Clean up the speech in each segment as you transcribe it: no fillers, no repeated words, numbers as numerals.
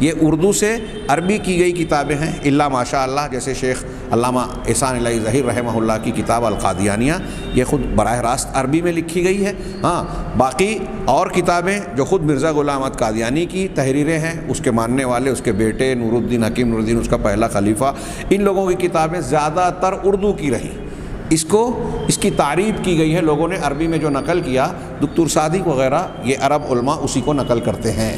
یہ اردو سے عربی کی گئی کتابیں ہیں، الا ماشاء اللہ جیسے شیخ علامہ احسان الہی ظہیر رحمہ اللہ کی کتاب القادیانیہ، یہ خود براہ راست عربی میں لکھی گئی ہے۔ ہاں باقی اور کتابیں جو خود مرزا غلام احمد قادیانی کی تحریریں ہیں، اس کے ماننے والے، اس کے بیٹے نور الدین حکیم نور الدین اس کا پہلا خلیفہ، ان لوگوں کی کتابیں زیادہ تر اردو کی رہیں۔ اس کی تعریف کی گئی ہے، لوگوں نے عربی میں جو نقل کیا، دکتور صادق وغیرہ یہ عرب علماء اسی کو نقل کرتے ہیں۔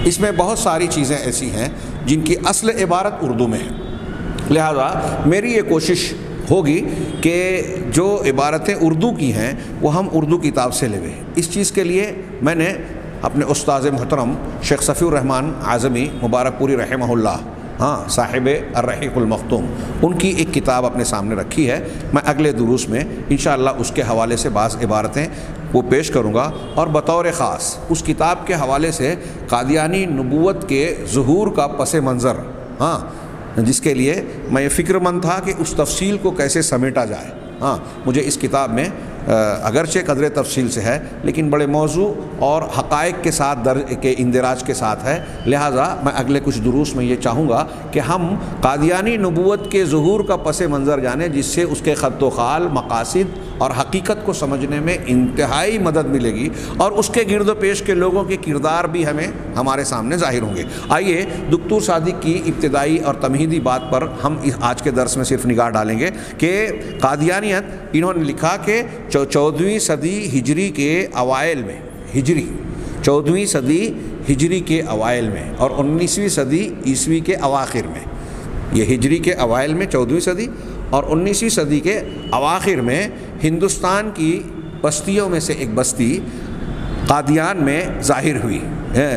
اس میں بہت ساری چیزیں ایسی ہیں جن کی اصل عبارت اردو میں ہے، لہذا میری یہ کوشش ہوگی کہ جو عبارتیں اردو کی ہیں وہ ہم اردو کتاب سے لے۔ اس چیز کے لیے میں نے اپنے استاذ محترم شیخ صفی الرحمن اعظمی مبارک پوری رحمہ اللہ، صاحب الرحیق المختوم، ان کی ایک کتاب اپنے سامنے رکھی ہے۔ میں اگلے دروس میں انشاءاللہ اس کے حوالے سے بعض عبارتیں وہ پیش کروں گا، اور بطور خاص اس کتاب کے حوالے سے قادیانی نبوت کے ظہور کا پس منظر، جس کے لیے میں یہ فکر مند تھا کہ اس تفصیل کو کیسے سمیٹا جائے۔ مجھے اس کتاب میں اگرچہ قدر تفصیل سے ہے لیکن بڑے موضوع اور حقائق کے ساتھ کے اندراج کے ساتھ ہے، لہٰذا میں اگلے کچھ دروس میں یہ چاہوں گا کہ ہم قادیانی نبوت کے ظہور کا پس منظر جانیں، جس سے اس کے خط و خال، مقاصد اور حقیقت کو سمجھنے میں انتہائی مدد ملے گی، اور اس کے گرد و پیش کے لوگوں کے کردار بھی ہمارے سامنے ظاہر ہوں گے۔ آئیے دکتور صادق کی ابتدائی اور تمہیدی بات پر ہم آج کے درس میں صرف نگاہ ڈالیں گے کہ قادیانیت، انہوں نے لکھا کہ 14ویں صدی ہجری کے اوائل میں، 14ویں صدی ہجری کے اوائل میں اور 19ویں صدی عیسوی کے اواخر میں، یہ ہجری کے اوائل میں 14ویں صدی اور 19ویں صدی کے اواخر میں ہندوستان کی بستیوں میں سے ایک بستی قادیان میں ظاہر ہوئی ہے،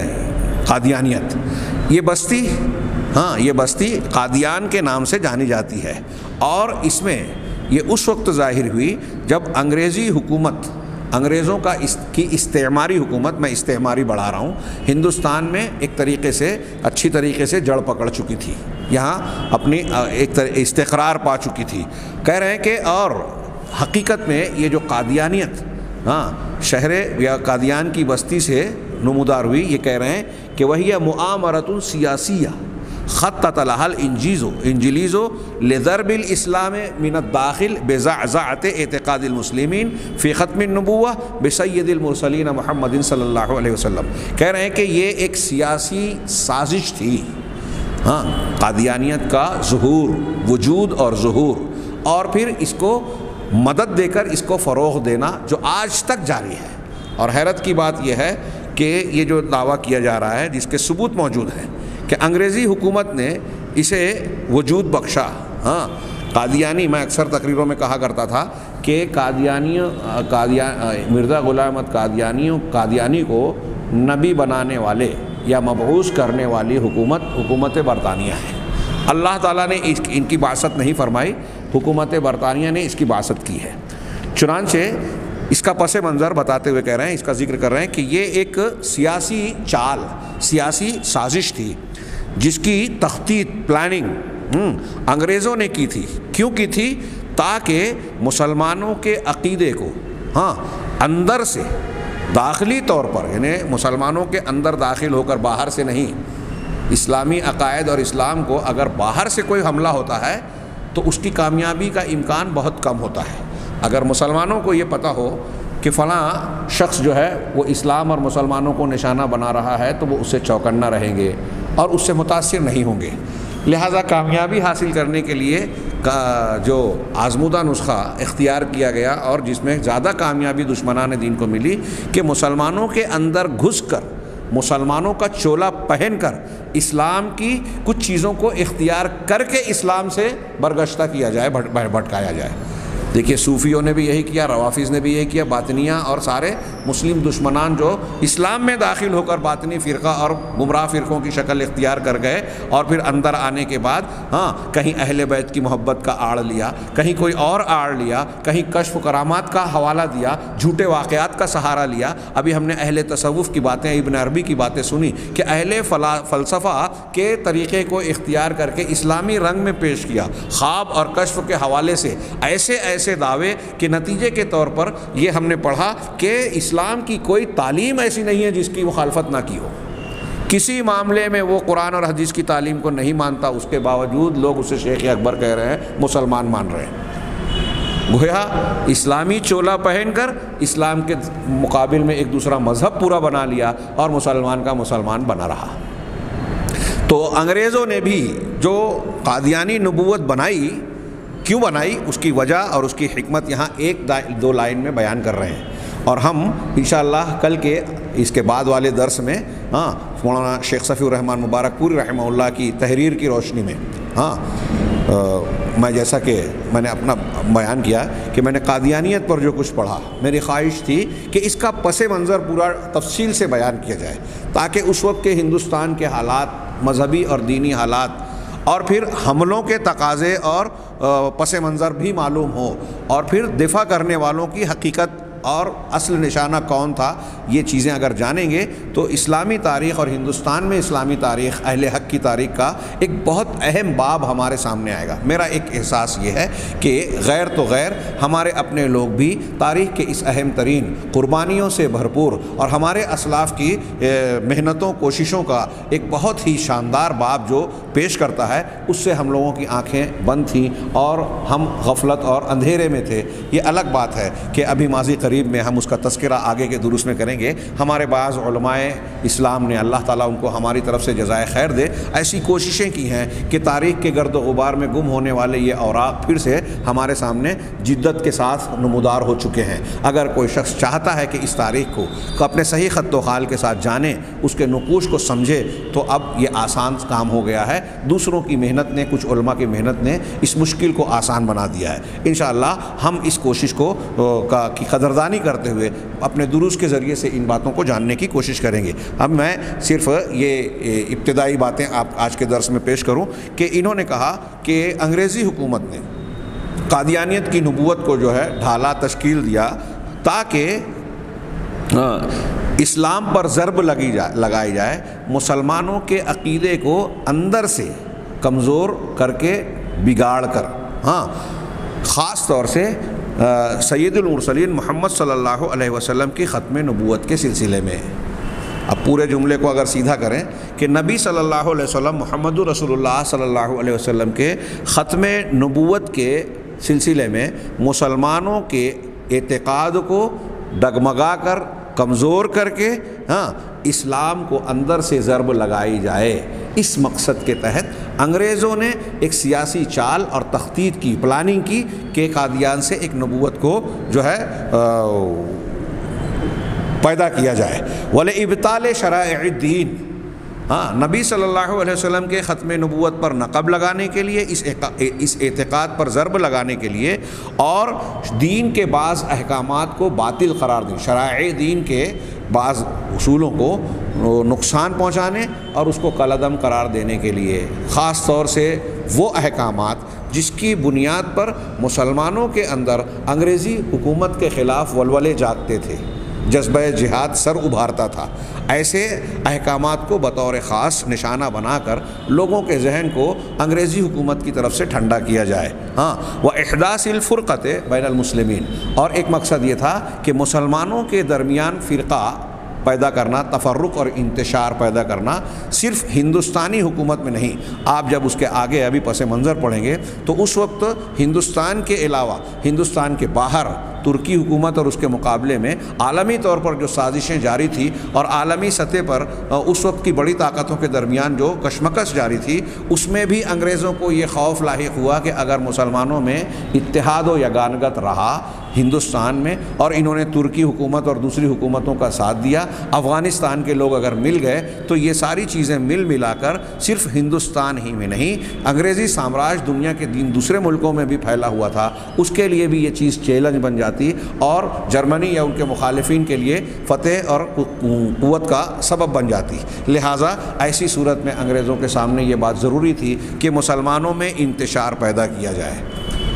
قادیانیت۔ یہ بستی قادیان کے نام سے جانی جاتی ہے، اور اس میں یہ اس وقت ظاہر ہوئی جب انگریزی حکومت، انگریزوں کی استعماری حکومت، میں استعماری بڑھا رہا ہوں، ہندوستان میں ایک طریقے سے اچھی طریقے سے جڑ پکڑ چکی تھی، یہاں اپنی ایک استقرار پا چکی تھی۔ کہہ رہے ہیں کہ اور حقیقت میں یہ جو قادیانیت شہر یا قادیان کی بستی سے نمودار ہوئی، یہ کہہ رہے ہیں کہ وہی مؤامرۃ سیاسیہ خطط لها الانجلیز لضرب الاسلام من الداخل بزعزعۃ اعتقاد المسلمین فی ختم النبوہ بسید المرسلین محمد صلی اللہ علیہ وسلم۔ کہہ رہے ہیں کہ یہ ایک سیاسی سازش تھی، قادیانیت کا ظہور، وجود اور ظہور، اور پھر اس کو مدد دے کر اس کو فروغ دینا جو آج تک جاری ہے۔ اور حیرت کی بات یہ ہے کہ یہ جو دعویٰ کیا جا رہا ہے، جس کے ثبوت موجود ہیں، کہ انگریزی حکومت نے اسے وجود بخشا۔ قادیانی، میں اکثر تقریروں میں کہا کرتا تھا کہ مرزا غلام احمد قادیانی کو نبی بنانے والے یا مبعوث کرنے والی حکومت برطانیہ ہے۔ اللہ تعالیٰ نے ان کی بعثت نہیں فرمائی، حکومت برطانیہ نے اس کی بعثت کی ہے۔ چنانچہ اس کا پس منظر بتاتے ہوئے کہہ رہے ہیں، اس کا ذکر کر رہے ہیں کہ یہ ایک سیاسی چال، سیاسی سازش تھی جس کی تخطیط، پلاننگ انگریزوں نے کی تھی۔ کیوں کی تھی؟ تاکہ مسلمانوں کے عقیدے کو اندر سے داخلی طور پر، یعنی مسلمانوں کے اندر داخل ہو کر، باہر سے نہیں، اسلامی عقائد اور اسلام کو اگر باہر سے کوئی حملہ ہوتا ہے تو اس کی کامیابی کا امکان بہت کم ہوتا ہے۔ اگر مسلمانوں کو یہ پتہ ہو کہ فلاں شخص جو ہے وہ اسلام اور مسلمانوں کو نشانہ بنا رہا ہے تو وہ اس سے چوکنا رہیں گے اور اس سے متاثر نہیں ہوں گے۔ لہٰذا کامیابی حاصل کرنے کے لیے جو آزمودہ نسخہ اختیار کیا گیا اور جس میں زیادہ کامیابی دشمنان دین کو ملی کہ مسلمانوں کے اندر گھس کر، مسلمانوں کا چولا پہن کر اسلام کی کچھ چیزوں کو اختیار کر کے اسلام سے برگشتہ کیا جائے، بھٹکایا جائے۔ دیکھیے صوفیوں نے بھی یہی کیا، روافظ نے بھی یہی کیا، باطنیہ اور سارے مسلم دشمنان جو اسلام میں داخل ہو کر باطنی فرقہ اور گمراہ فرقوں کی شکل اختیار کر گئے، اور پھر اندر آنے کے بعد کہیں اہل بیت کی محبت کا آڑ لیا، کہیں کوئی اور آڑ لیا، کہیں کشف و کرامات کا حوالہ دیا، جھوٹے واقعات کا سہارا لیا۔ ابھی ہم نے اہل تصوف کی باتیں، ابن عربی کی باتیں سنی کہ اہل فلسفہ کے طریقے کو اختیار کر کے اسلامی رنگ میں پیش کیا، خواب اور کشف کے حوالے سے ایسے ایسے دعوے کہ نتیجے کے طور پر یہ ہم نے پڑھا کہ اسلام کی کوئی تعلیم ایسی نہیں ہے جس کی مخالفت نہ کی ہو. کسی معاملے میں وہ قرآن اور حدیث کی تعلیم کو نہیں مانتا، اس کے باوجود لوگ اسے شیخ اکبر کہہ رہے ہیں، مسلمان مان رہے ہیں. گویا اسلامی چولا پہن کر اسلام کے مقابل میں ایک دوسرا مذہب پورا بنا لیا اور مسلمان کا مسلمان بنا رہا. تو انگریزوں نے بھی جو قادیانی نبوت بنائی، کیوں بنائی، اس کی وجہ اور اس کی حکمت یہاں ایک دو لائن میں بیان کر رہے ہیں. اور ہم انشاءاللہ کل کے اس کے بعد والے درس میں مولانا شیخ صفی الرحمن مبارک پوری رحمہ اللہ کی تحریر کی روشنی میں میں جیسا کہ میں نے اپنا بیان کیا کہ میں نے قادیانیت پر جو کچھ پڑھا، میری خواہش تھی کہ اس کا پس منظر پورا تفصیل سے بیان کیا جائے تاکہ اس وقت کے ہندوستان کے حالات، مذہبی اور دینی حالات اور پھر حملوں کے تقاضے اور پس منظر بھی معلوم ہو، اور پھر دفاع کرنے والوں کی حقیقت اور اصل نشانہ کون تھا. یہ چیزیں اگر جانیں گے تو اسلامی تاریخ اور ہندوستان میں اسلامی تاریخ، اہل حق کی تاریخ کا ایک بہت اہم باب ہمارے سامنے آئے گا. میرا ایک احساس یہ ہے کہ غیر تو غیر ہمارے اپنے لوگ بھی تاریخ کے اس اہم ترین قربانیوں سے بھرپور اور ہمارے اسلاف کی محنتوں، کوششوں کا ایک بہت ہی شاندار باب جو پیش کرتا ہے، اس سے ہم لوگوں کی آنکھیں بند تھیں اور ہم غفلت اور اندھیرے میں تھے. یہ الگ بات ہے کہ ابھی ماضی قریب میں ہم اس کا تذکرہ آگے کے دروس میں کریں گے. ہمارے بعض علماء اسلام نے، اللہ تعالیٰ ان کو ہماری طرف سے جزائے خیر دے، ایسی کوششیں کی ہیں کہ تاریخ کے گرد و غبار میں گم ہونے والے یہ اوراق پھر سے ہمارے سامنے جدت کے ساتھ نمودار ہو چکے ہیں. اگر کوئی شخص چاہتا ہے کہ اس تاریخ کو اپنے صحیح خط و خال کے ساتھ جانے، اس کے نقوش کو سمجھے، تو اب یہ آسان کام ہو گیا ہے. دوسروں کی محنت نے، کچھ علماء کی محنت نے اس مشکل کو آسان بنا دیا ہے. انشاءاللہ ہم اس کوشش کو کی قدردانی کرتے ہوئے اپنے دروس کے ذریعے سے ان باتوں کو جاننے کی کوشش کریں گے. اب میں صرف یہ ابتدائی باتیں آپ آج کے درس میں پیش کروں کہ انہوں نے کہا کہ انگریزی حکومت نے قادیانیت کی نبوت کو جو ہے ڈھالا، تشکیل دیا تاکہ اسلام پر ضرب لگائی جائے، مسلمانوں کے عقیدے کو اندر سے کمزور کر کے، بگاڑ کر. خاص طور سے سید المرسلین محمد صلی اللہ علیہ وسلم کی ختم نبوت کے سلسلے میں. اب پورے جملے کو اگر سیدھا کریں کہ نبی صلی اللہ علیہ وسلم، محمد رسول اللہ صلی اللہ علیہ وسلم کے ختم نبوت کے سلسلے میں مسلمانوں کے اعتقاد کو ڈگمگا کر، کمزور کر کے اسلام کو اندر سے ضرب لگائی جائے. اس مقصد کے تحت انگریزوں نے ایک سیاسی چال اور تخطیط کی، پلاننگ کی کہ قادیان سے ایک نبوت کو جو ہے پیدا کیا جائے. وَلِإِبْطَالِ شَرَائِعِ الدِّينِ، نبی صلی اللہ علیہ وسلم کے ختم نبوت پر نقب لگانے کے لیے، اس اعتقاد پر ضرب لگانے کے لیے، اور دین کے بعض احکامات کو باطل قرار دیں، شرائع دین کے بعض اصولوں کو نقصان پہنچانے اور اس کو کالعدم قرار دینے کے لیے. خاص طور سے وہ احکامات جس کی بنیاد پر مسلمانوں کے اندر انگریزی حکومت کے خلاف ولولے جاگتے تھے، جذبہ جہاد سر ابھارتا تھا، ایسے احکامات کو بطور خاص نشانہ بنا کر لوگوں کے ذہن کو انگریزی حکومت کی طرف سے ٹھنڈا کیا جائے. وَإِحْدَاثِ الْفُرْقَةِ بَيْنَ الْمُسْلِمِينَ، اور ایک مقصد یہ تھا کہ مسلمانوں کے درمیان فرقہ پیدا کرنا، تفرق اور انتشار پیدا کرنا، صرف ہندوستانی حکومت میں نہیں. آپ جب اس کے آگے ابھی پس منظر پڑھیں گے تو اس وقت ہندوستان کے علاوہ، ہندوستان کے باہر ترکی حکومت اور اس کے مقابلے میں عالمی طور پر جو سازشیں جاری تھی اور عالمی سطح پر اس وقت کی بڑی طاقتوں کے درمیان جو کشمکش جاری تھی، اس میں بھی انگریزوں کو یہ خوف لاحق ہوا کہ اگر مسلمانوں میں اتحاد و یگانگت رہا ہندوستان میں، اور انہوں نے ترکی حکومت اور دوسری حکومتوں کا ساتھ دیا، افغانستان کے لوگ اگر مل گئے، تو یہ ساری چیزیں ملا کر صرف ہندوستان ہی میں نہیں، انگریزی سامراج دنیا کے دوسرے ملکوں میں بھی پھیلا ہوا تھا، اس کے لیے بھی یہ چیز چیلنج بن جاتی اور جرمنی یا ان کے مخالفین کے لیے فتح اور قوت کا سبب بن جاتی. لہٰذا ایسی صورت میں انگریزوں کے سامنے یہ بات ضروری تھی کہ مسلمانوں میں انتشار پیدا کیا جائے،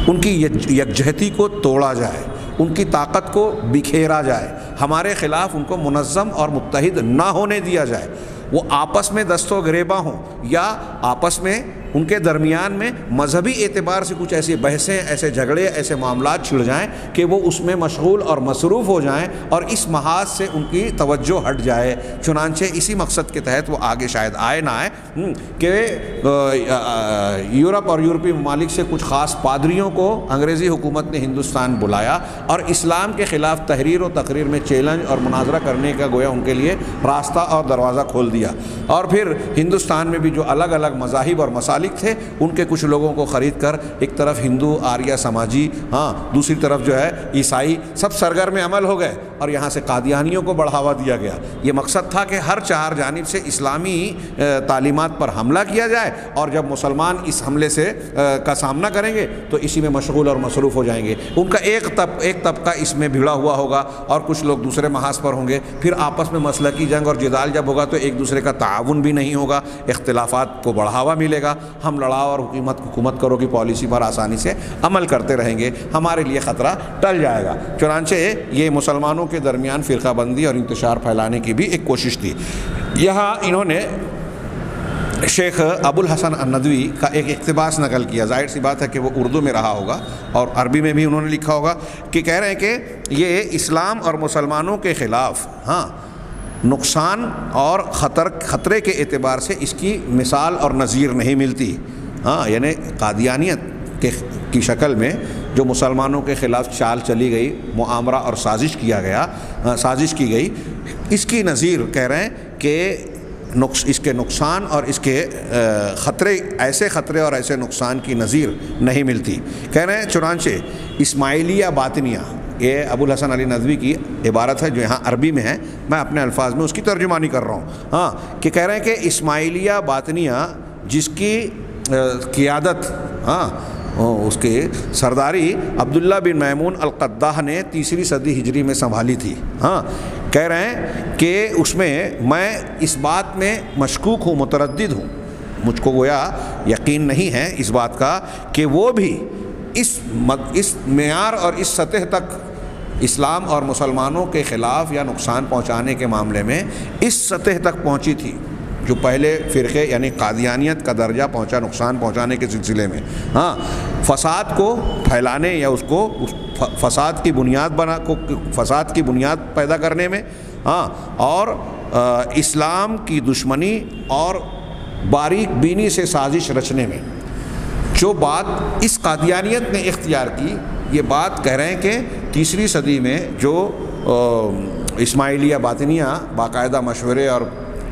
ان کی یکجہتی کو توڑا جائے، ان کی طاقت کو بکھیرا جائے، ہمارے خلاف ان کو منظم اور متحد نہ ہونے دیا جائے. وہ آپس میں دست و گریباں ہوں یا آپس میں ان کے درمیان میں مذہبی اعتبار سے کچھ ایسی بحثیں، ایسے جھگڑے، ایسے معاملات چھڑ جائیں کہ وہ اس میں مشغول اور مصروف ہو جائیں اور اس محاذ سے ان کی توجہ ہٹ جائے۔ چنانچہ اسی مقصد کے تحت وہ آگے شاید آئے نہ آئے کہ یورپ اور یورپی ممالک سے کچھ خاص پادریوں کو انگریزی حکومت نے ہندوستان بلایا اور اسلام کے خلاف تحریر و تقریر میں چیلنج اور مناظرہ کرنے کا گویا ان کے لیے راستہ اور دروازہ کھول دیا۔ اور پھر ہندوستان میں بھی جو الگ الگ مذاہب اور مسالک تھے ان کے کچھ لوگوں کو خرید کر ایک طرف ہندو آریہ سماجی، دوسری طرف جو ہے عیسائی، سب سرگرم عمل ہو گئے اور یہاں سے قادیانیوں کو بڑھاوا دیا گیا۔ یہ مقصد تھا کہ ہر چہار جانب سے اسلامی تعلیمات پر حملہ کیا جائے اور جب مسلمان اس حملے سے کا سامنا کریں گے تو اسی میں مشغول اور مصروف ہو جائیں گے۔ ان کا ایک طبقہ اس میں بھیڑا ہوا ہوگا اور کچھ لوگ دوسرے محاذ پر ہوں گے، پھر آپس میں مسلکی جنگ اور جدال جب ہوگا تو ایک دوسرے کا تعاون بھی نہیں ہوگا، اختلافات کو بڑھاوا ملے گا، ہم لڑاؤ اور حکومت کرو کی پالیسی پر آسانی سے عمل کرتے رہیں گے، ہمارے لیے خطرہ ٹل جائے گا۔ چنانچہ یہ مسلمانوں کے درمیان فرقہ بندی اور انتشار پھیلانے کی بھی ایک کوشش تھی۔ یہاں انہوں نے شیخ ابو الحسن الندوی کا ایک اقتباس نقل کیا، ظاہر سی بات ہے کہ وہ اردو میں رہا ہوگا اور عربی میں بھی انہوں نے لکھا ہوگا، کہ کہہ رہے ہیں کہ یہ اسلام اور مسلمانوں کے خلاف نقصان اور خطرے کے اعتبار سے اس کی مثال اور نظیر نہیں ملتی۔ یعنی قادیانیت کی شکل میں جو مسلمانوں کے خلاف چال چلی گئی، معامرہ اور سازش کی گئی، اس کی نظیر کہہ رہے ہیں کہ اس کے نقصان اور اس کے ایسے خطرے اور ایسے نقصان کی نظیر نہیں ملتی۔ کہہ رہے ہیں چنانچہ اسماعیلیہ باطنیہ، یہ ابو الحسن علی ندوی کی عبارت ہے جو یہاں عربی میں ہے، میں اپنے الفاظ میں اس کی ترجمانی کر رہا ہوں، کہ کہہ رہے ہیں کہ اسماعیلیہ باطنیہ جس کی قیادت اس کے سرداری عبداللہ بن میمون القداح نے 3 صدی ہجری میں سنبھالی تھی، کہہ رہے ہیں کہ اس میں اس بات میں مشکوک ہوں، متردد ہوں، مجھ کو گویا یقین نہیں ہے اس بات کا کہ وہ بھی اس معیار اور اس سطح تک اسلام اور مسلمانوں کے خلاف یا نقصان پہنچانے کے معاملے میں اس سطح تک پہنچی تھی جو پہلے فرقے یعنی قادیانیت کا درجہ پہنچا نقصان پہنچانے کے سلسلے میں، فساد کو پھیلانے یا اس کو فساد کی بنیاد پیدا کرنے میں، اور اسلام کی دشمنی اور باریک بینی سے سازش رچنے میں۔ جو بات اس قادیانیت نے اختیار کی، یہ بات کہہ رہے ہیں کہ 3 صدی میں جو اسماعیلیہ باطنیہ باقاعدہ مشورے اور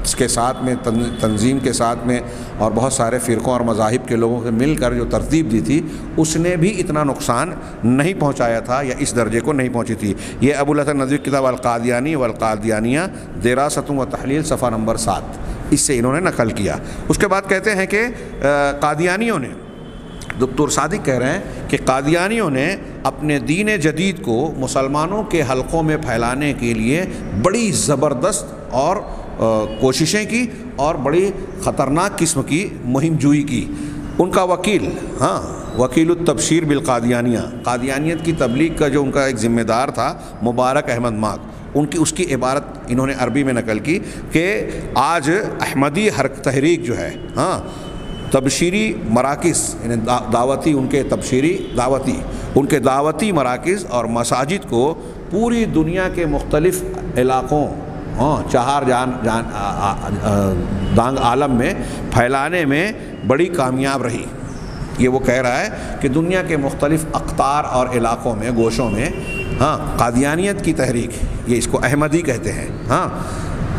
اس کے ساتھ میں تنظیم کے ساتھ میں اور بہت سارے فرقوں اور مذاہب کے لوگوں سے مل کر جو ترتیب دی تھی، اس نے بھی اتنا نقصان نہیں پہنچایا تھا یا اس درجے کو نہیں پہنچی تھی۔ یہ ابو الحسن ندوی کتاب القادیانی والقادیانیہ دراست و تحلیل صفحہ نمبر 7، اس سے انہوں نے نقل کیا۔ اس کے بعد کہتے ہیں کہ قادیانیوں نے، دکتور صادق کہہ رہے ہیں کہ قادیانیوں نے اپنے دین جدید کو مسلمانوں کے حلقوں میں پھیلانے کے لیے بڑی زبردست اور کوششیں کی اور بڑی خطرناک قسم کی مہم جوئی کی۔ ان کا وکیل التبشیر بالقادیانیہ، قادیانیت کی تبلیغ کا جو ان کا ایک ذمہ دار تھا مبارک احمد ماک، اس کی عبارت انہوں نے عربی میں نقل کی کہ آج احمدی تحریک جو ہے، تبشیری مراکز یعنی دعوتی، ان کے دعوتی مراکز اور مساجد کو پوری دنیا کے مختلف علاقوں، 4 دانگ عالم میں پھیلانے میں بڑی کامیاب رہی۔ یہ وہ کہہ رہا ہے کہ دنیا کے مختلف اقطار اور علاقوں میں، گوشوں میں قادیانیت کی تحریک، یہ اس کو احمدی کہتے ہیں،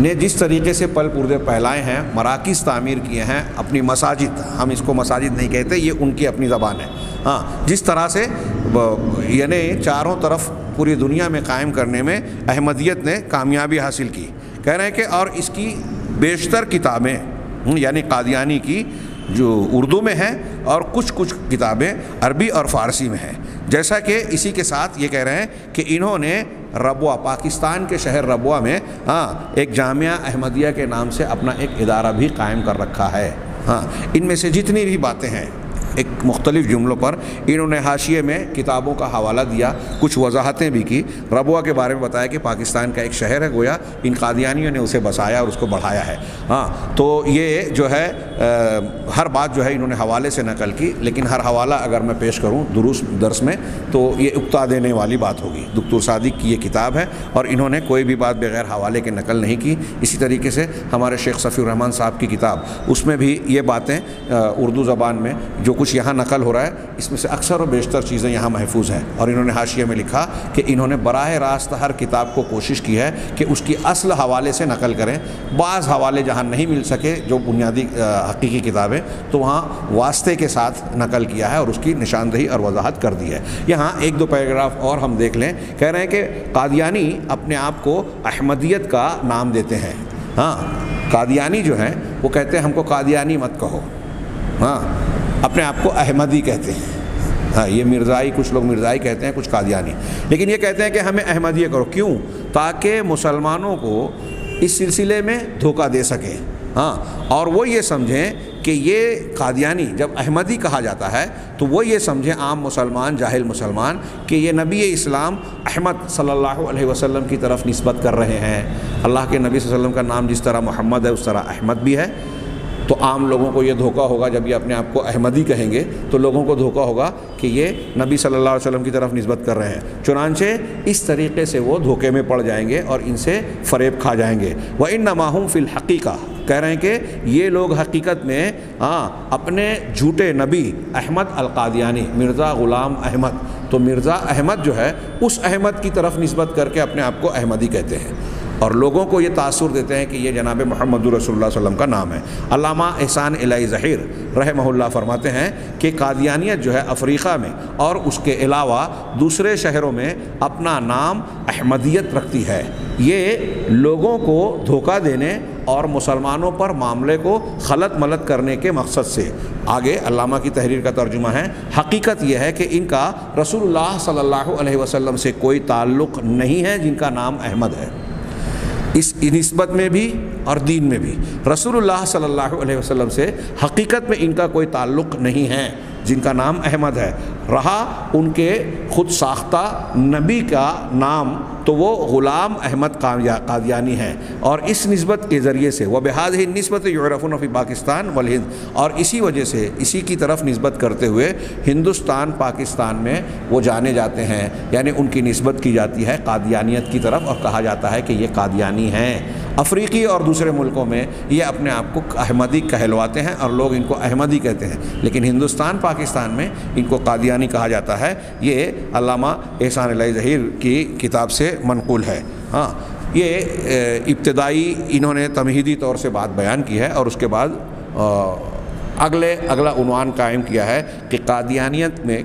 نے جس طریقے سے پل پردے پھیلائے ہیں، مراکز تعمیر کیے ہیں، اپنی مساجد، ہم اس کو مساجد نہیں کہتے، یہ ان کی اپنی زبان ہے، جس طرح سے یعنی چاروں طرف پوری دنیا میں قائم کرنے میں احمدیت نے کامیابی حاصل کی۔ کہہ رہے ہیں کہ اور اس کی بیشتر کتابیں یعنی قادیانی کی جو اردو میں ہیں اور کچھ کتابیں عربی اور فارسی میں ہیں، جیسا کہ اسی کے ساتھ یہ کہہ رہے ہیں کہ انہوں نے ربوہ، پاکستان کے شہر ربوہ میں ایک جامعہ احمدیہ کے نام سے اپنا ایک ادارہ بھی قائم کر رکھا ہے۔ ان میں سے جتنی بھی باتیں ہیں ایک مختلف جملوں پر انہوں نے حاشیے میں کتابوں کا حوالہ دیا، کچھ وضاحتیں بھی کی۔ ربوہ کے بارے میں بتایا کہ پاکستان کا ایک شہر ہے، گویا ان قادیانیوں نے اسے بسایا اور اس کو بڑھایا ہے۔ ہاں، تو یہ جو ہے ہر بات جو ہے انہوں نے حوالے سے نقل کی، لیکن ہر حوالہ اگر میں پیش کروں درس میں تو یہ اکتا دینے والی بات ہوگی۔ دکتور صادق کی یہ کتاب ہے اور انہوں نے کوئی بھی بات بغیر حوالے کے نقل نہیں کی۔ اسی طریقے سے ہمارے شیخ صفی الرحمن صاحب کی کتاب، اس میں بھی یہ باتیں اردو زبان میں جو کچھ یہاں نقل ہو رہا ہے، اس میں سے اکثر و بیشتر چیزیں یہاں محفوظ ہیں۔ اور انہوں نے حاشیے میں لکھا کہ انہوں نے براہ راست ہر کتاب کو کوشش کی ہے کہ اس کی اصل حوالے سے نقل کریں۔ بعض حوالے جہاں نہیں مل سکے جو بنیادی حقیقی کتابیں، تو وہاں واسطے کے ساتھ نقل کیا ہے اور اس کی نشاندہی اور وضاحت کر دی ہے۔ یہاں ایک دو پیراگراف اور ہم دیکھ لیں۔ کہہ رہے ہیں کہ قادیانی اپنے آپ کو احمدیت کا نام دیتے ہیں۔ ہاں، قادیانی جو ہیں وہ کہتے ہیں ہم کو قادیانی مت کہو، ہاں اپنے آپ کو احمدی کہتے ہیں۔ ہاں، یہ مرزائی، کچھ لوگ مرزائی کہتے ہیں، کچھ قادیانی، لیکن یہ کہتے ہیں کہ ہمیں احمدیہ کرو۔ کیوں؟ تاکہ مسلمانوں کو اس سلسلے میں دھوکہ دے سکیں۔ ہاں، اور وہ یہ سمجھیں کہ یہ قادیانی، جب احمدی کہا جاتا ہے تو وہ یہ سمجھیں عام مسلمان، جاہل مسلمان، کہ یہ نبی اسلام احمد صلی اللہ علیہ وسلم کی طرف نسبت کر رہے ہیں۔ اللہ کے نبی صلی اللہ علیہ وسلم کا نام جس طرح محمد ہے اس طرح احمد بھی ہے۔ تو عام لوگوں کو یہ دھوکہ ہوگا، جب یہ اپنے آپ کو احمدی کہیں گے تو لوگوں کو دھوکہ ہوگا کہ یہ نبی صلی اللہ علیہ وسلم کی طرف نسبت کر رہے ہیں۔ چنانچہ اس طریقے سے وہ دھوکے میں پڑ جائیں گے اور ان سے فریب کھا جائیں گے۔ وَإِنَّمَا هُمْ فِي الْحَقِيقَةِ، کہہ رہے ہیں کہ یہ لوگ حقیقت میں اپنے جھوٹے نبی احمد القادیانی، مرزا غلام احمد، تو مرزا احمد جو ہے اس احمد کی طرف نسبت کر کے اپنے آپ کو احمدی کہتے ہیں اور لوگوں کو یہ تاثر دیتے ہیں کہ یہ جناب محمد رسول اللہ صلی اللہ علیہ وسلم کا نام ہے۔ علامہ احسان الہی ظہیر رحمہ اللہ فرماتے ہیں کہ قادیانیت جو ہے افریقہ میں اور اس کے علاوہ دوسرے شہروں میں اپنا نام احمدیت رکھتی ہے۔ یہ لوگوں کو دھوکہ دینے اور مسلمانوں پر معاملے کو خلط ملط کرنے کے مقصد سے۔ آگے علامہ کی تحریر کا ترجمہ ہے، حقیقت یہ ہے کہ ان کا رسول اللہ صلی اللہ علیہ وسلم سے کوئی تعلق نہیں ہے جن کا نام احمد ہے، اس نسبت میں بھی اور دین میں بھی۔ رسول اللہ صلی اللہ علیہ وسلم سے حقیقت میں ان کا کوئی تعلق نہیں ہے جن کا نام احمد ہے، رہا ان کے خود ساختہ نبی کا نام تو وہ غلام احمد قادیانی ہیں، اور اس نسبت کے ذریعے سے وبہذہ النسبۃ یعرفون فی پاکستان والہند، اور اسی وجہ سے اسی کی طرف نسبت کرتے ہوئے ہندوستان پاکستان میں وہ جانے جاتے ہیں، یعنی ان کی نسبت کی جاتی ہے قادیانیت کی طرف اور کہا جاتا ہے کہ یہ قادیانی ہیں۔ افریقی اور دوسرے ملکوں میں یہ اپنے آپ کو احمدی کہلواتے ہیں اور لوگ ان کو احمدی کہتے ہیں، لیکن ہندوستان پاکستان میں ان کو قادیانی کہا جاتا ہے۔ یہ علامہ احسان الہی ظہیر کی کتاب سے منقول ہے۔ ہاں، یہ ابتدائی انہوں نے تمہیدی طور سے بات بیان کی ہے اور اس کے بعد اگلا عنوان قائم کیا ہے کہ قادیانیت میں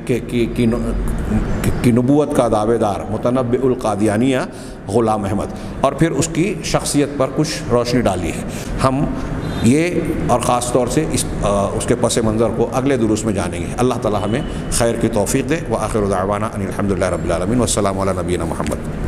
کی نبوت کا دعوے دار متنبع القادیانیہ غلام احمد، اور پھر اس کی شخصیت پر کچھ روشنی ڈالی ہے۔ ہم یہ اور خاص طور سے اس کے پس منظر کو اگلے دروس میں جانیں گے۔ اللہ تعالی ہمیں خیر کی توفیق دے۔ وآخر دعوانا ان الحمد للہ رب العالمین، والسلام علی نبینا محمد۔